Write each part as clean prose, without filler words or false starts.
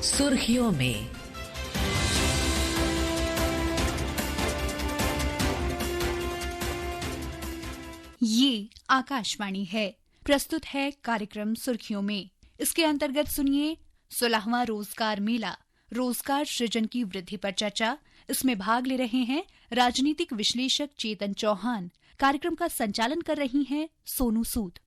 सुर्खियों में। ये आकाशवाणी है। प्रस्तुत है कार्यक्रम सुर्खियों में। इसके अंतर्गत सुनिए 16वां रोजगार मेला, रोजगार सृजन की वृद्धि पर चर्चा। इसमें भाग ले रहे हैं राजनीतिक विश्लेषक चेतन चौहान। कार्यक्रम का संचालन कर रही हैं सोनू सूद।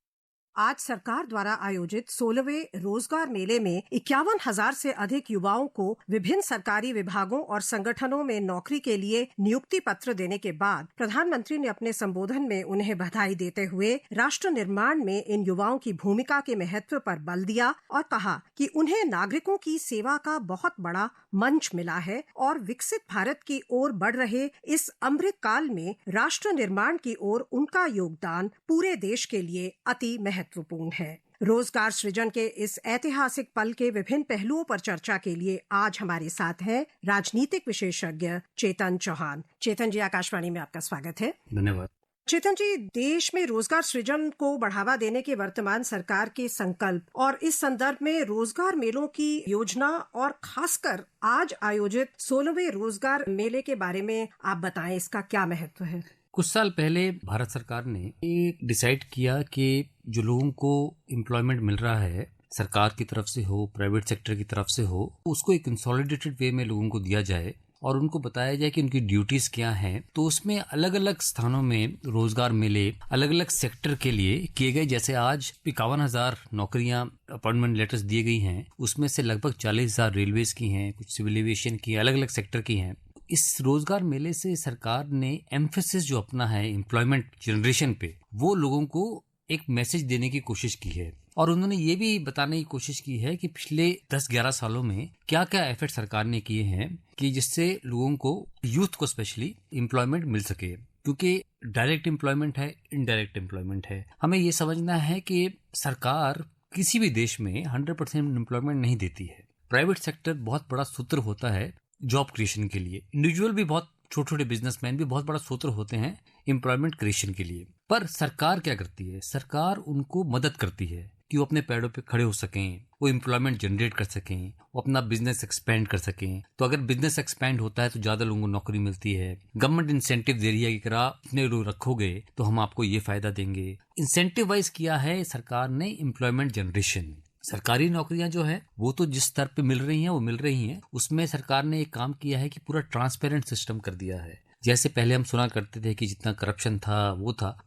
आज सरकार द्वारा आयोजित 16वें रोजगार मेले में 51,000 से अधिक युवाओं को विभिन्न सरकारी विभागों और संगठनों में नौकरी के लिए नियुक्ति पत्र देने के बाद प्रधानमंत्री ने अपने संबोधन में उन्हें बधाई देते हुए राष्ट्र निर्माण में इन युवाओं की भूमिका के महत्व पर बल दिया और कहा कि उन्हें नागरिकों की सेवा का बहुत बड़ा मंच मिला है और विकसित भारत की ओर बढ़ रहे इस अमृत काल में राष्ट्र निर्माण की ओर उनका योगदान पूरे देश के लिए अति महत्वपूर्ण है। रोजगार सृजन के इस ऐतिहासिक पल के विभिन्न पहलुओं पर चर्चा के लिए आज हमारे साथ हैं राजनीतिक विशेषज्ञ चेतन चौहान। चेतन जी, आकाशवाणी में आपका स्वागत है। धन्यवाद। चेतन जी, देश में रोजगार सृजन को बढ़ावा देने के वर्तमान सरकार के संकल्प और इस संदर्भ में रोजगार मेलों की योजना और खासकर आज आयोजित 16वें रोजगार मेले के बारे में आप बताएं, इसका क्या महत्व है? कुछ साल पहले भारत सरकार ने एक डिसाइड किया कि जो लोगों को एम्प्लॉयमेंट मिल रहा है, सरकार की तरफ से हो, प्राइवेट सेक्टर की तरफ से हो, उसको एक कंसोलिडेटेड वे में लोगों को दिया जाए और उनको बताया जाए कि उनकी ड्यूटीज क्या हैं। तो उसमें अलग अलग स्थानों में रोजगार मेले अलग अलग सेक्टर के लिए किए गए। जैसे आज 51,000 नौकरियां अपॉइंटमेंट लेटर्स दिए गई हैं, उसमें से लगभग 40,000 रेलवेज की हैं, कुछ सिविल एविएशन की, अलग अलग सेक्टर की हैं। इस रोजगार मेले से सरकार ने एम्फेसिस जो अपना है एम्प्लॉयमेंट जनरेशन पे, वो लोगों को एक मैसेज देने की कोशिश की है और उन्होंने ये भी बताने की कोशिश की है कि पिछले 10-11 सालों में क्या क्या एफर्ट सरकार ने किए हैं कि जिससे लोगों को, यूथ को स्पेशली, एम्प्लॉयमेंट मिल सके। क्योंकि डायरेक्ट एम्प्लॉयमेंट है, इनडायरेक्ट एम्प्लॉयमेंट है। हमें ये समझना है कि सरकार किसी भी देश में 100% एम्प्लॉयमेंट नहीं देती है। प्राइवेट सेक्टर बहुत बड़ा सूत्र होता है जॉब क्रिएशन के लिए। इंडिविजुअल भी, बहुत छोटे छोटे बिजनेसमैन भी बहुत बड़ा सूत्र होते हैं एम्प्लॉयमेंट क्रिएशन के लिए। पर सरकार क्या करती है? सरकार उनको मदद करती है कि वो अपने पैरों पे खड़े हो सकें, वो एम्प्लॉयमेंट जनरेट कर सकें, वो अपना बिजनेस एक्सपेंड कर सकें। तो अगर बिजनेस एक्सपेंड होता है तो ज्यादा लोगों को नौकरी मिलती है। गवर्नमेंट इंसेंटिव दे रही है कि अगर आप इतने लोग रखोगे तो हम आपको ये फायदा देंगे। इंसेंटिवाइज किया है सरकार ने एम्प्लॉयमेंट जनरेशन। सरकारी नौकरियां जो है वो तो जिस स्तर पे मिल रही हैं वो मिल रही हैं। उसमें सरकार ने एक काम किया है कि पूरा ट्रांसपेरेंट सिस्टम कर दिया है। जैसे पहले हम सुना करते थे कि जितना करप्शन था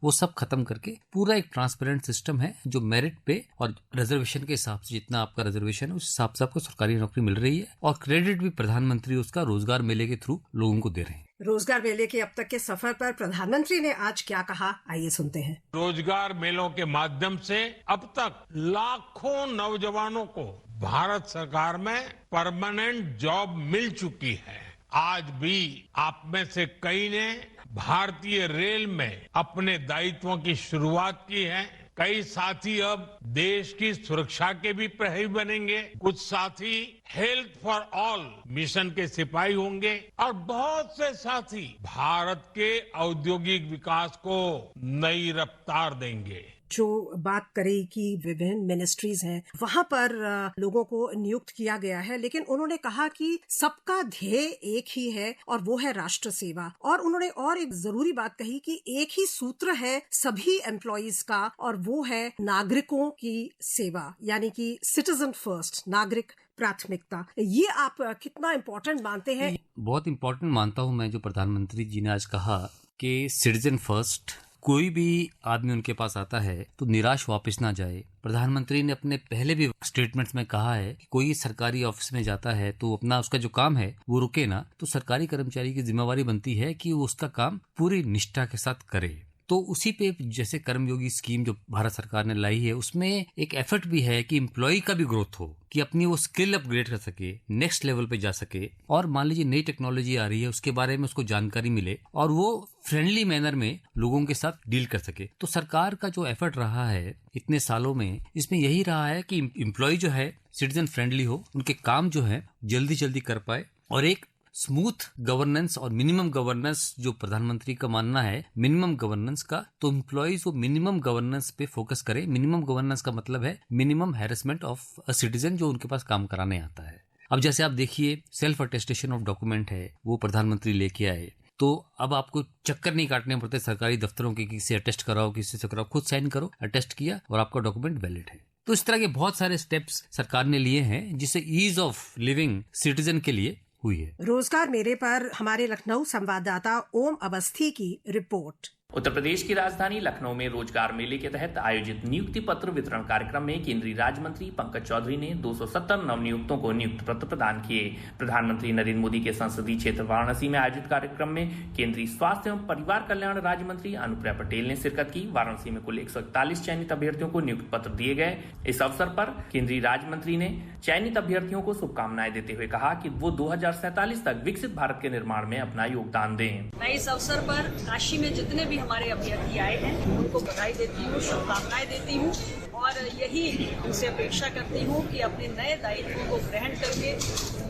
वो सब खत्म करके पूरा एक ट्रांसपेरेंट सिस्टम है जो मेरिट पे और रिजर्वेशन के हिसाब से, जितना आपका रिजर्वेशन है उस हिसाब से आपको सरकारी नौकरी मिल रही है और क्रेडिट भी प्रधानमंत्री उसका रोजगार मेले के थ्रू लोगों को दे रहे हैं। रोजगार मेले के अब तक के सफर पर प्रधानमंत्री ने आज क्या कहा, आइए सुनते हैं। रोजगार मेलों के माध्यम से अब तक लाखों नौजवानों को भारत सरकार में परमानेंट जॉब मिल चुकी है। आज भी आप में से कई ने भारतीय रेल में अपने दायित्वों की शुरुआत की है। कई साथी अब देश की सुरक्षा के भी प्रहरी बनेंगे, कुछ साथी हेल्थ फॉर ऑल मिशन के सिपाही होंगे और बहुत से साथी भारत के औद्योगिक विकास को नई रफ्तार देंगे। जो बात करी कि विभिन्न मिनिस्ट्रीज हैं, वहां पर लोगों को नियुक्त किया गया है, लेकिन उन्होंने कहा कि सबका ध्येय एक ही है और वो है राष्ट्र सेवा। और उन्होंने और एक जरूरी बात कही कि एक ही सूत्र है सभी एम्प्लॉइज का और वो है नागरिकों की सेवा, यानी कि सिटीजन फर्स्ट, नागरिक प्राथमिकता। ये आप कितना इम्पोर्टेंट मानते हैं? बहुत इम्पोर्टेंट मानता हूँ मैं जो प्रधानमंत्री जी ने आज कहा कि सिटीजन फर्स्ट। कोई भी आदमी उनके पास आता है तो निराश वापस ना जाए। प्रधानमंत्री ने अपने पहले भी स्टेटमेंट्स में कहा है कि कोई सरकारी ऑफिस में जाता है तो अपना उसका जो काम है वो रुके ना। तो सरकारी कर्मचारी की जिम्मेवारी बनती है कि वो उसका काम पूरी निष्ठा के साथ करे। तो उसी पे जैसे कर्मयोगी स्कीम जो भारत सरकार ने लाई है, उसमें एक एफर्ट भी है कि एम्प्लॉय का भी ग्रोथ हो, कि अपनी वो स्किल अपग्रेड कर सके, नेक्स्ट लेवल पे जा सके। और मान लीजिए नई टेक्नोलॉजी आ रही है, उसके बारे में उसको जानकारी मिले और वो फ्रेंडली मैनर में लोगों के साथ डील कर सके। तो सरकार का जो एफर्ट रहा है इतने सालों में, इसमें यही रहा है कि एम्प्लॉय जो है सिटीजन फ्रेंडली हो, उनके काम जो है जल्दी जल्दी कर पाए और एक स्मूथ गवर्नेंस और मिनिमम गवर्नेंस जो प्रधानमंत्री का मानना है मिनिमम गवर्नेंस का, तो एम्प्लॉइज वो मिनिमम गवर्नेंस पे फोकस करे। मिनिमम गवर्नेंस का मतलब है minimum harassment of a citizen जो उनके पास काम कराने आता है। अब जैसे आप देखिए सेल्फ अटेस्टेशन ऑफ डॉक्यूमेंट है, वो प्रधानमंत्री लेके आए, तो अब आपको चक्कर नहीं काटने पड़ते सरकारी दफ्तरों के, किसी से अटेस्ट कराओ, किसी से कराओ, खुद साइन करो, अटेस्ट किया और आपका डॉक्यूमेंट वैलिड है। तो इस तरह के बहुत सारे स्टेप्स सरकार ने लिए हैं जिससे ईज ऑफ लिविंग सिटीजन के लिए हुई है। रोजगार मेले पर हमारे लखनऊ संवाददाता ओम अवस्थी की रिपोर्ट। उत्तर प्रदेश की राजधानी लखनऊ में रोजगार मेले के तहत आयोजित नियुक्ति पत्र वितरण कार्यक्रम में केंद्रीय राज्य मंत्री पंकज चौधरी ने 270 नवनियुक्तों को नियुक्ति पत्र प्रदान किए। प्रधानमंत्री नरेंद्र मोदी के संसदीय क्षेत्र वाराणसी में आयोजित कार्यक्रम में केंद्रीय स्वास्थ्य एवं परिवार कल्याण राज्य मंत्री अनुप्रिया पटेल ने शिरकत की। वाराणसी में कुल 141 चयनित अभ्यर्थियों को नियुक्ति पत्र दिए गए। इस अवसर पर केंद्रीय राज्य मंत्री ने चयनित अभ्यर्थियों को शुभकामनाएं देते हुए कहा कि वो 2047 तक विकसित भारत के निर्माण में अपना योगदान दें। मैं इस अवसर पर काशी में जितने भी हमारे अभ्यर्थी आए हैं उनको बधाई देती हूँ, शुभकामनाएं देती हूँ और यही उनसे अपेक्षा करती हूँ कि अपने नए दायित्वों को ग्रहण करके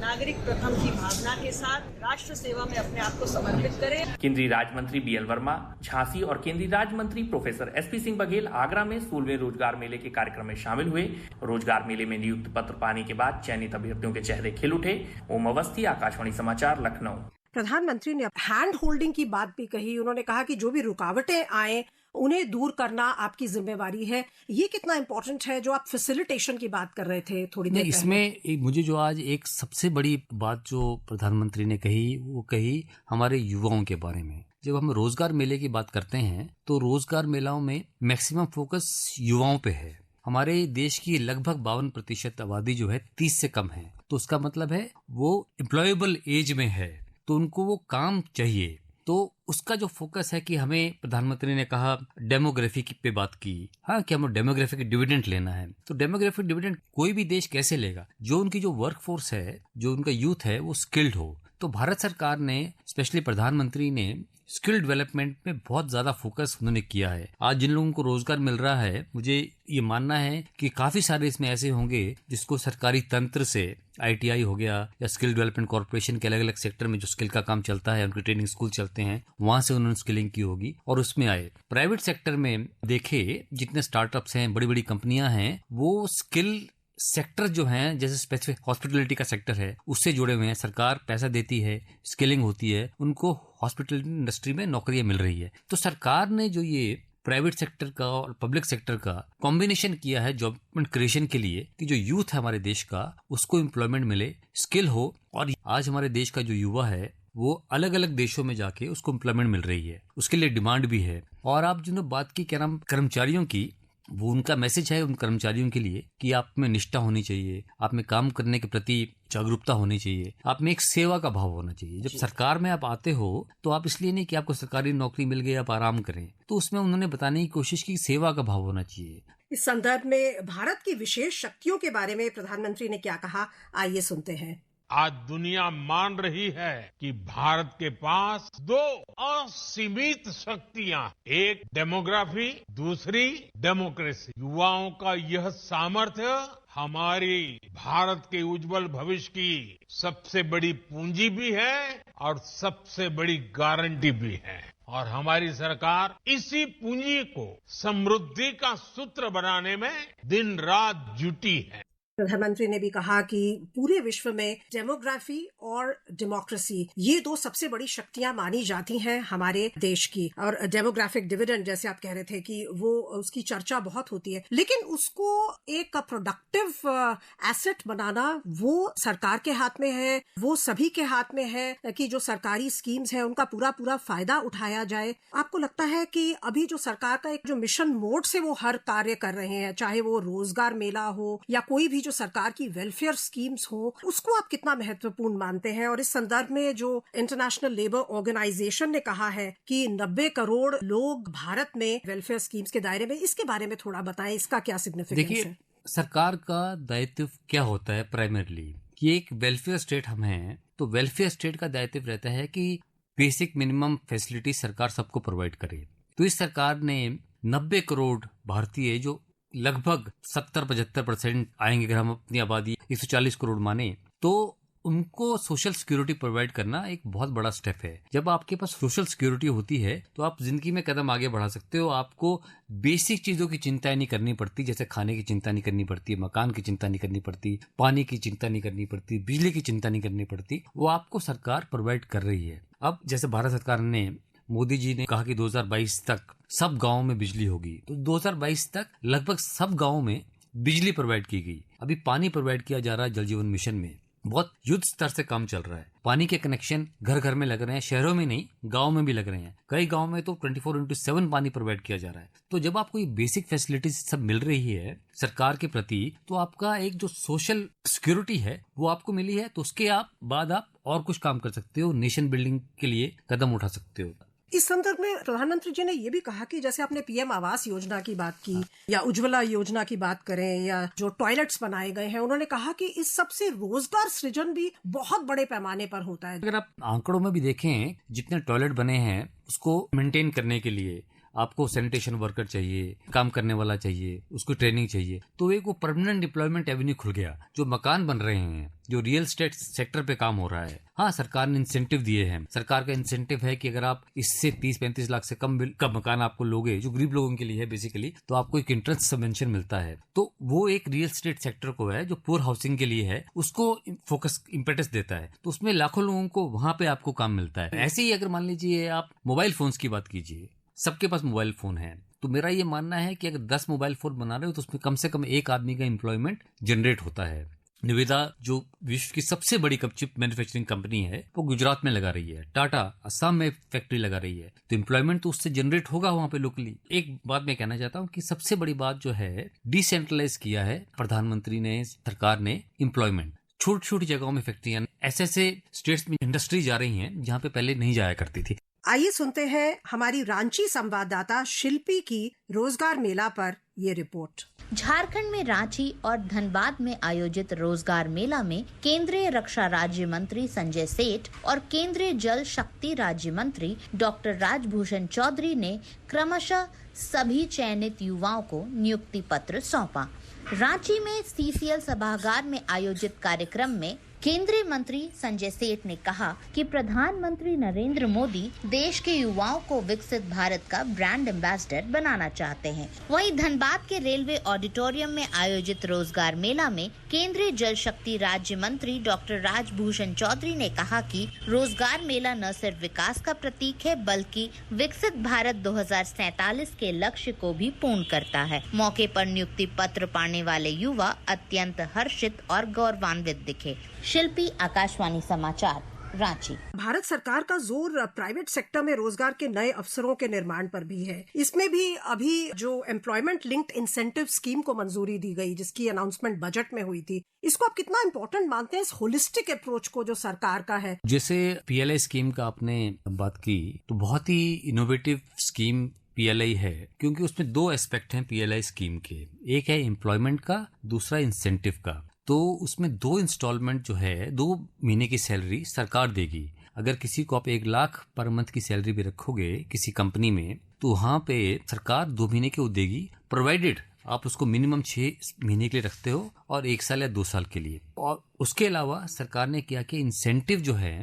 नागरिक प्रथम की भावना के साथ राष्ट्र सेवा में अपने आप को समर्पित करें। केंद्रीय राज्य मंत्री BL वर्मा झांसी और केंद्रीय राज्य मंत्री प्रोफेसर SP सिंह बघेल आगरा में 16वें रोजगार मेले के कार्यक्रम में शामिल हुए। रोजगार मेले में नियुक्ति पत्र पाने के बाद चयनित अभ्यर्थियों के चेहरे खिल उठे। ओम अवस्थी, आकाशवाणी समाचार, लखनऊ। प्रधानमंत्री ने हैंड होल्डिंग की बात भी कही। उन्होंने कहा कि जो भी रुकावटें आए उन्हें दूर करना आपकी जिम्मेवारी है। ये कितना इम्पोर्टेंट है जो आप फैसिलिटेशन की बात कर रहे थे थोड़ी देर पहले। इसमें मुझे जो आज एक सबसे बड़ी बात जो प्रधानमंत्री ने कही, वो कही हमारे युवाओं के बारे में। जब हम रोजगार मेले की बात करते हैं तो रोजगार मेलाओं में मैक्सिमम फोकस युवाओं पे है। हमारे देश की लगभग 52% आबादी जो है 30 से कम है, तो उसका मतलब है वो एम्प्लॉयबल एज में है, तो उनको वो काम चाहिए। तो उसका जो फोकस है कि हमें, प्रधानमंत्री ने कहा डेमोग्राफी पे बात की, हाँ, कि हमें डेमोग्राफिक डिविडेंड लेना है। तो डेमोग्राफिक डिविडेंड कोई भी देश कैसे लेगा? जो उनकी जो वर्क फोर्स है, जो उनका यूथ है, वो स्किल्ड हो। तो भारत सरकार ने, स्पेशली प्रधानमंत्री ने स्किल डेवलपमेंट में बहुत ज्यादा फोकस उन्होंने किया है। आज जिन लोगों को रोजगार मिल रहा है, मुझे ये मानना है कि काफी सारे इसमें ऐसे होंगे जिसको सरकारी तंत्र से, ITI हो गया या स्किल डेवलपमेंट कॉर्पोरेशन के अलग अलग सेक्टर में जो स्किल का काम चलता है, उनके ट्रेनिंग स्कूल चलते हैं, वहां से उन्होंने स्किलिंग की होगी और उसमें आए। प्राइवेट सेक्टर में देखे जितने स्टार्टअप्स हैं, बड़ी बड़ी कंपनियां हैं, वो स्किल सेक्टर जो हैं, जैसे स्पेसिफिक हॉस्पिटलिटी का सेक्टर है, उससे जुड़े हुए हैं। सरकार पैसा देती है, स्किलिंग होती है, उनको हॉस्पिटलिटी इंडस्ट्री में नौकरियां मिल रही है। तो सरकार ने जो ये प्राइवेट सेक्टर का और पब्लिक सेक्टर का कॉम्बिनेशन किया है जॉब क्रिएशन के लिए, कि जो यूथ है हमारे देश का, उसको एम्प्लॉयमेंट मिले, स्किल हो। और आज हमारे देश का जो युवा है वो अलग अलग देशों में जाके उसको एम्प्लॉयमेंट मिल रही है, उसके लिए डिमांड भी है। और आप जो बात की, क्या नाम, कर्मचारियों की, वो उनका मैसेज है उन कर्मचारियों के लिए कि आप में निष्ठा होनी चाहिए, आप में काम करने के प्रति जागरूकता होनी चाहिए, आप में एक सेवा का भाव होना चाहिए। जब सरकार में आप आते हो तो आप इसलिए नहीं कि आपको सरकारी नौकरी मिल गई आप आराम करें, तो उसमें उन्होंने बताने की कोशिश की सेवा का भाव होना चाहिए। इस संदर्भ में भारत की विशेष शक्तियों के बारे में प्रधानमंत्री ने क्या कहा, आइए सुनते हैं। आज दुनिया मान रही है कि भारत के पास दो असीमित शक्तियां, एक डेमोग्राफी, दूसरी डेमोक्रेसी। युवाओं का यह सामर्थ्य हमारी भारत के उज्जवल भविष्य की सबसे बड़ी पूंजी भी है और सबसे बड़ी गारंटी भी है। और हमारी सरकार इसी पूंजी को समृद्धि का सूत्र बनाने में दिन रात जुटी है। प्रधानमंत्री ने भी कहा कि पूरे विश्व में डेमोग्राफी और डेमोक्रेसी ये दो सबसे बड़ी शक्तियां मानी जाती हैं हमारे देश की। और डेमोग्राफिक डिविडेंड, जैसे आप कह रहे थे कि वो उसकी चर्चा बहुत होती है, लेकिन उसको एक प्रोडक्टिव एसेट बनाना वो सरकार के हाथ में है, वो सभी के हाथ में है कि जो सरकारी स्कीम्स हैं उनका पूरा पूरा फायदा उठाया जाए। आपको लगता है कि अभी जो सरकार का एक जो मिशन मोड से वो हर कार्य कर रहे हैं, चाहे वो रोजगार मेला हो या कोई भी जो सरकार की वेलफेयर स्कीम्स हो, उसको आप कितना महत्वपूर्ण मानते हैं? और इस संदर्भ में जो इंटरनेशनल लेबर ऑर्गेनाइजेशन ने कहा है कि 90 करोड़ लोग भारत में वेलफेयर स्कीम्स के दायरे में, इसके बारे में थोड़ा बताएं, इसका क्या सिग्निफिकेंस है? देखिए, सरकार का दायित्व क्या होता है प्राइमरीली, कि एक वेलफेयर स्टेट हम हैं, तो वेलफेयर स्टेट का दायित्व रहता है कि बेसिक मिनिमम फैसिलिटी सरकार सबको प्रोवाइड करे। तो इस सरकार ने 90 करोड़ भारतीय, जो लगभग 70-75% आएंगे, अगर हम अपनी आबादी 140 करोड़ माने, तो उनको सोशल सिक्योरिटी प्रोवाइड करना एक बहुत बड़ा स्टेप है। जब आपके पास सोशल सिक्योरिटी होती है तो आप जिंदगी में कदम आगे बढ़ा सकते हो। आपको बेसिक चीजों की चिंता नहीं करनी पड़ती, जैसे खाने की चिंता नहीं करनी पड़ती, मकान की चिंता नहीं करनी पड़ती, पानी की चिंता नहीं करनी पड़ती, बिजली की चिंता नहीं करनी पड़ती, वो आपको सरकार प्रोवाइड कर रही है। अब जैसे भारत सरकार ने, मोदी जी ने कहा कि 2022 तक सब गाँव में बिजली होगी, तो 2022 तक लगभग सब गाँव में बिजली प्रोवाइड की गई। अभी पानी प्रोवाइड किया जा रहा है जल जीवन मिशन में, बहुत युद्ध स्तर से काम चल रहा है। पानी के कनेक्शन घर घर में लग रहे हैं, शहरों में नहीं गांव में भी लग रहे हैं। कई गांव में तो 24/7 पानी प्रोवाइड किया जा रहा है। तो जब आपको ये बेसिक फैसिलिटीज सब मिल रही है सरकार के प्रति, तो आपका एक जो सोशल सिक्योरिटी है वो आपको मिली है, तो उसके बाद आप और कुछ काम कर सकते हो, नेशन बिल्डिंग के लिए कदम उठा सकते हो। इस संदर्भ में प्रधानमंत्री जी ने ये भी कहा कि जैसे आपने पीएम आवास योजना की बात की या उज्ज्वला योजना की बात करें या जो टॉयलेट्स बनाए गए हैं, उन्होंने कहा कि इस सब से रोजगार सृजन भी बहुत बड़े पैमाने पर होता है। अगर आप आंकड़ों में भी देखें, जितने टॉयलेट बने हैं उसको मेंटेन करने के लिए आपको सैनिटेशन वर्कर चाहिए, काम करने वाला चाहिए, उसको ट्रेनिंग चाहिए, तो एक वो परमानेंट एम्प्लॉयमेंट एवेन्यू खुल गया। जो मकान बन रहे हैं, जो रियल एस्टेट सेक्टर पे काम हो रहा है, हाँ सरकार ने इंसेंटिव दिए हैं। सरकार का इंसेंटिव है कि अगर आप इससे 30-35 लाख से कम का मकान आपको लोगे, जो गरीब लोगों के लिए है बेसिकली, तो आपको एक इंटरेस्ट सबवेंशन मिलता है। तो वो एक रियल एस्टेट सेक्टर को है जो पुअर हाउसिंग के लिए है, उसको फोकस इम्पेटस देता है। तो उसमें लाखों लोगों को वहां पे आपको काम मिलता है। ऐसे ही अगर मान लीजिए आप मोबाइल फोन्स की बात कीजिए, सबके पास मोबाइल फोन है, तो मेरा ये मानना है कि अगर 10 मोबाइल फोन बना रहे हो तो उसमें कम से कम एक आदमी का एम्प्लॉयमेंट जनरेट होता है। निविदा जो विश्व की सबसे बड़ी चिप मैन्युफैक्चरिंग कंपनी है वो गुजरात में लगा रही है, टाटा असम में फैक्ट्री लगा रही है, तो एम्प्लॉयमेंट तो उससे जनरेट होगा वहां पे लोकली। एक बात मैं कहना चाहता हूँ कि सबसे बड़ी बात जो है डिसेंट्रलाइज किया है प्रधानमंत्री ने, सरकार ने एम्प्लॉयमेंट। छोटी छोटी जगहों में फैक्ट्रियां, ऐसे स्टेट्स में इंडस्ट्री जा रही है जहाँ पे पहले नहीं जाया करती थी। आइए सुनते हैं हमारी रांची संवाददाता शिल्पी की रोजगार मेला पर ये रिपोर्ट। झारखंड में रांची और धनबाद में आयोजित रोजगार मेला में केंद्रीय रक्षा राज्य मंत्री संजय सेठ और केंद्रीय जल शक्ति राज्य मंत्री डॉक्टर राजभूषण चौधरी ने क्रमशः सभी चयनित युवाओं को नियुक्ति पत्र सौंपा। रांची में सीसीएल सभागार में आयोजित कार्यक्रम में केंद्रीय मंत्री संजय सेठ ने कहा कि प्रधानमंत्री नरेंद्र मोदी देश के युवाओं को विकसित भारत का ब्रांड एम्बेसडर बनाना चाहते हैं। वहीं धनबाद के रेलवे ऑडिटोरियम में आयोजित रोजगार मेला में केंद्रीय जल शक्ति राज्य मंत्री डॉक्टर राजभूषण चौधरी ने कहा कि रोजगार मेला न सिर्फ विकास का प्रतीक है बल्कि विकसित भारत 2047 के लक्ष्य को भी पूर्ण करता है। मौके पर नियुक्ति पत्र पाने वाले युवा अत्यंत हर्षित और गौरवान्वित दिखे। शिल्पी, आकाशवाणी समाचार, रांची। भारत सरकार का जोर प्राइवेट सेक्टर में रोजगार के नए अवसरों के निर्माण पर भी है। इसमें भी अभी जो एम्प्लॉयमेंट लिंक्ड इंसेंटिव स्कीम को मंजूरी दी गई, जिसकी अनाउंसमेंट बजट में हुई थी, इसको आप कितना इम्पोर्टेंट मानते हैं, इस होलिस्टिक अप्रोच को जो सरकार का है? जैसे PLI स्कीम का आपने बात की, तो बहुत ही इनोवेटिव स्कीम PLI है, क्योंकि उसमें दो एस्पेक्ट हैं PLI स्कीम के। एक है एम्प्लॉयमेंट का, दूसरा इंसेंटिव का। तो उसमें 2 इंस्टॉलमेंट जो है, 2 महीने की सैलरी सरकार देगी। अगर किसी को आप 1 लाख पर मंथ की सैलरी भी रखोगे किसी कंपनी में, तो वहां पे सरकार 2 महीने की वो देगी, प्रोवाइडेड आप उसको मिनिमम 6 महीने के लिए रखते हो और 1 साल या 2 साल के लिए। और उसके अलावा सरकार ने क्या कि इंसेंटिव जो है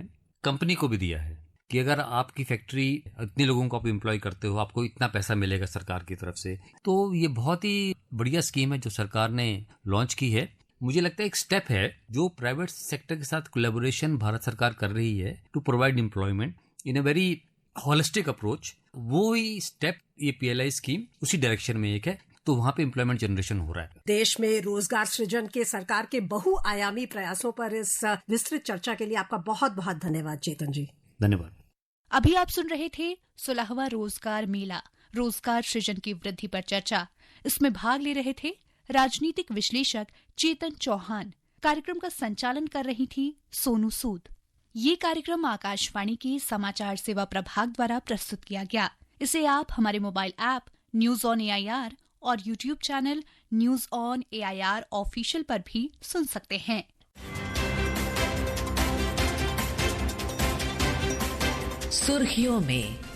कंपनी को भी दिया है कि अगर आपकी फैक्ट्री इतने लोगों को आप एम्प्लॉय करते हो, आपको इतना पैसा मिलेगा सरकार की तरफ से। तो ये बहुत ही बढ़िया स्कीम है जो सरकार ने लॉन्च की है। मुझे लगता है एक स्टेप है जो प्राइवेट सेक्टर के साथ कोलैबोरेशन भारत सरकार कर रही है to provide employment in a very holistic approach. वो ही स्टेप ये PLI स्कीम उसी डायरेक्शन में एक है, तो वहाँ पे एम्प्लॉयमेंट जनरेशन हो रहा है। देश में रोजगार सृजन के सरकार के बहुआयामी प्रयासों पर इस विस्तृत चर्चा के लिए आपका बहुत बहुत धन्यवाद चेतन जी। धन्यवाद। अभी आप सुन रहे थे 16वां रोजगार मेला, रोजगार सृजन की वृद्धि पर चर्चा। इसमें भाग ले रहे थे राजनीतिक विश्लेषक चेतन चौहान। कार्यक्रम का संचालन कर रही थी सोनू सूद। ये कार्यक्रम आकाशवाणी के समाचार सेवा प्रभाग द्वारा प्रस्तुत किया गया। इसे आप हमारे mobile app news on AIR और YouTube channel news on AIR official पर भी सुन सकते हैं। सुर्खियों में